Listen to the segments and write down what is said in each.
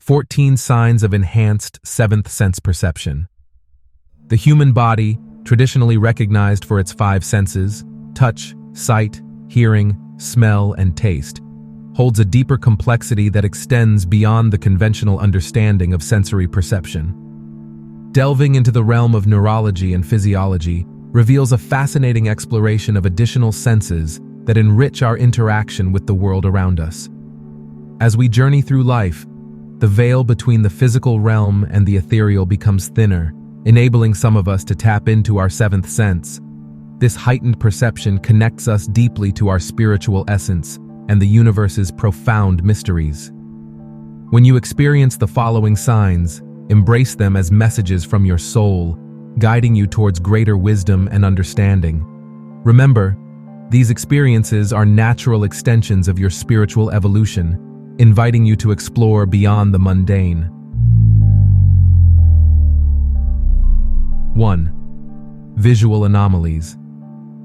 14 signs of enhanced seventh sense perception. The human body, traditionally recognized for its five senses, touch, sight, hearing, smell, and taste, holds a deeper complexity that extends beyond the conventional understanding of sensory perception. Delving into the realm of neurology and physiology reveals a fascinating exploration of additional senses that enrich our interaction with the world around us. As we journey through life, the veil between the physical realm and the ethereal becomes thinner, enabling some of us to tap into our seventh sense. This heightened perception connects us deeply to our spiritual essence and the universe's profound mysteries. When you experience the following signs, embrace them as messages from your soul, guiding you towards greater wisdom and understanding. Remember, these experiences are natural extensions of your spiritual evolution, inviting you to explore beyond the mundane. 1. Visual anomalies.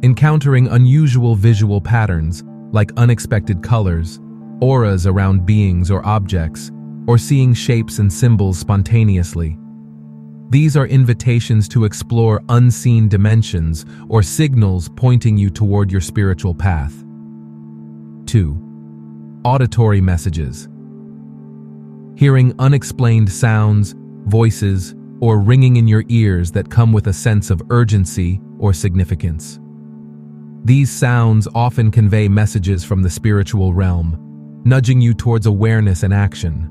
Encountering unusual visual patterns, like unexpected colors, auras around beings or objects, or seeing shapes and symbols spontaneously. These are invitations to explore unseen dimensions or signals pointing you toward your spiritual path. 2. Auditory messages. Hearing unexplained sounds, voices, or ringing in your ears that come with a sense of urgency or significance. These sounds often convey messages from the spiritual realm, nudging you towards awareness and action.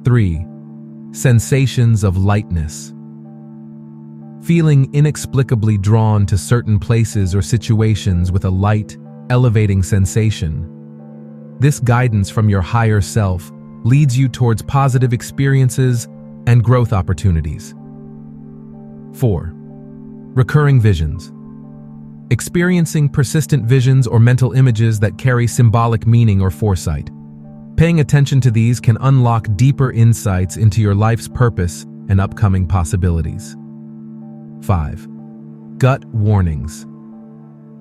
3. Sensations of lightness. Feeling inexplicably drawn to certain places or situations with a light, elevating sensation. This guidance from your higher self leads you towards positive experiences and growth opportunities. 4. Recurring visions. Experiencing persistent visions or mental images that carry symbolic meaning or foresight. Paying attention to these can unlock deeper insights into your life's purpose and upcoming possibilities. 5. Gut warnings.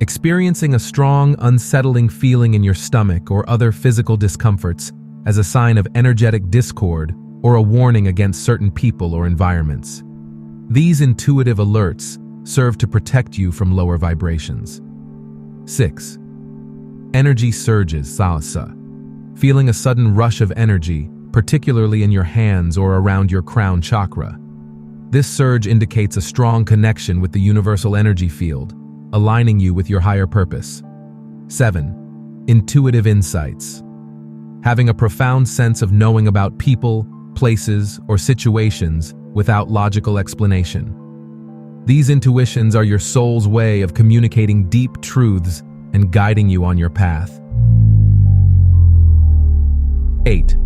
Experiencing a strong, unsettling feeling in your stomach or other physical discomforts as a sign of energetic discord or a warning against certain people or environments. These intuitive alerts serve to protect you from lower vibrations. 6. Energy surges, salsa. Feeling a sudden rush of energy, particularly in your hands or around your crown chakra. This surge indicates a strong connection with the universal energy field, aligning you with your higher purpose. 7. Intuitive insights. Having a profound sense of knowing about people, places, or situations without logical explanation. These intuitions are your soul's way of communicating deep truths and guiding you on your path. 8.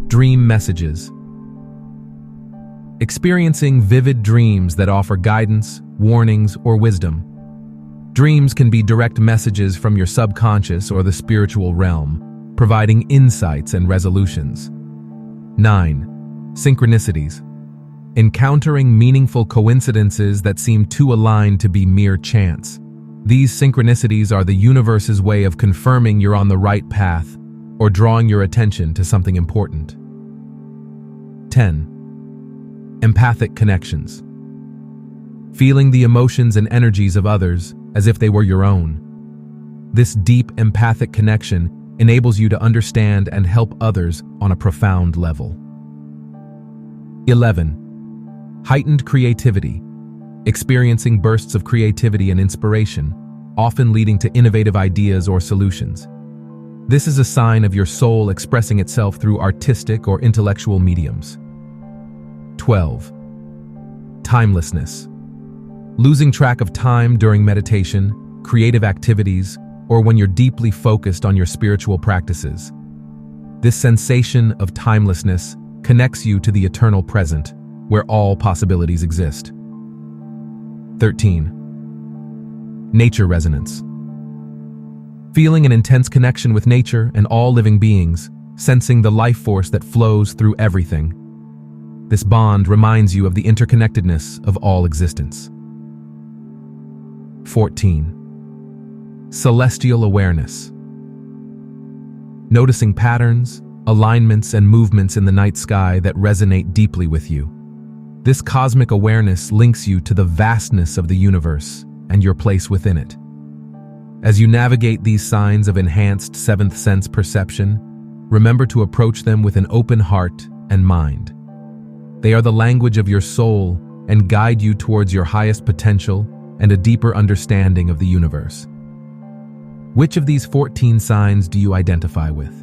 Dream messages. Experiencing vivid dreams that offer guidance, warnings, or wisdom. Dreams can be direct messages from your subconscious or the spiritual realm, providing insights and resolutions. 9. Synchronicities. Encountering meaningful coincidences that seem too aligned to be mere chance. These synchronicities are the universe's way of confirming you're on the right path or drawing your attention to something important. 10. Empathic connections. Feeling the emotions and energies of others as if they were your own. This deep empathic connection enables you to understand and help others on a profound level. 11. Heightened creativity. Experiencing bursts of creativity and inspiration, often leading to innovative ideas or solutions. This is a sign of your soul expressing itself through artistic or intellectual mediums. 12. Timelessness. Losing track of time during meditation, creative activities, or when you're deeply focused on your spiritual practices. This sensation of timelessness connects you to the eternal present, where all possibilities exist. 13. Nature resonance. Feeling an intense connection with nature and all living beings, sensing the life force that flows through everything. This bond reminds you of the interconnectedness of all existence. 14. Celestial awareness. Noticing patterns, alignments and movements in the night sky that resonate deeply with you. This cosmic awareness links you to the vastness of the universe and your place within it. As you navigate these signs of enhanced seventh sense perception, remember to approach them with an open heart and mind. They are the language of your soul and guide you towards your highest potential and a deeper understanding of the universe. Which of these 14 signs do you identify with?